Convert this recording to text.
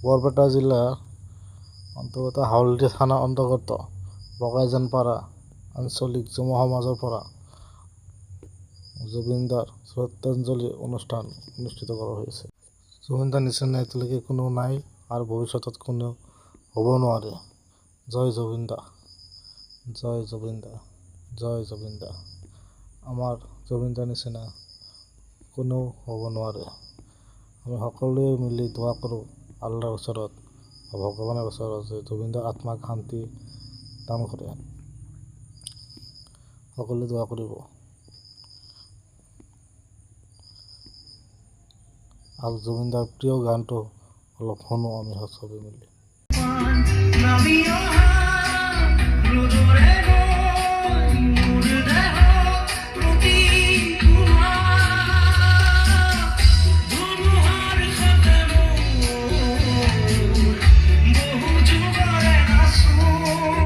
বৰপেটা জিলাৰ অন্তৰ্গত হাউলী থানাৰ অন্তৰ্গত বগাইজানপাৰা আঞ্চলিক যুৱ সমাজৰ পৰা জুবিনদাৰ শ্ৰদ্ধাঞ্জলি অনুষ্ঠান অনুষ্ঠিত কৰা হৈছে। জুবিনদাৰ নিচিনা এতিয়ালৈকে কোনো নাই আৰু ভৱিষ্যতত কোনো হ'ব নোৱাৰে। জয় জুবিনদা, জয় জুবিনদা, জয় জুবিনদা। আমাৰ জুবিনদাৰ নিচিনা কোনেও হ'ব নোৱাৰে। আমি সকলোৱে মিলি দোৱা কৰোঁ আল্লাহৰ ওচৰত, ভগৱানৰ ওচৰত যে জুবিনদাৰ আত্মাক শান্তি দান কৰে। সকলোৱে দোৱা কৰিব। আৰু জুবিনদাৰ প্ৰিয় গানটো অলপ শুনো আমি চবে মিলি।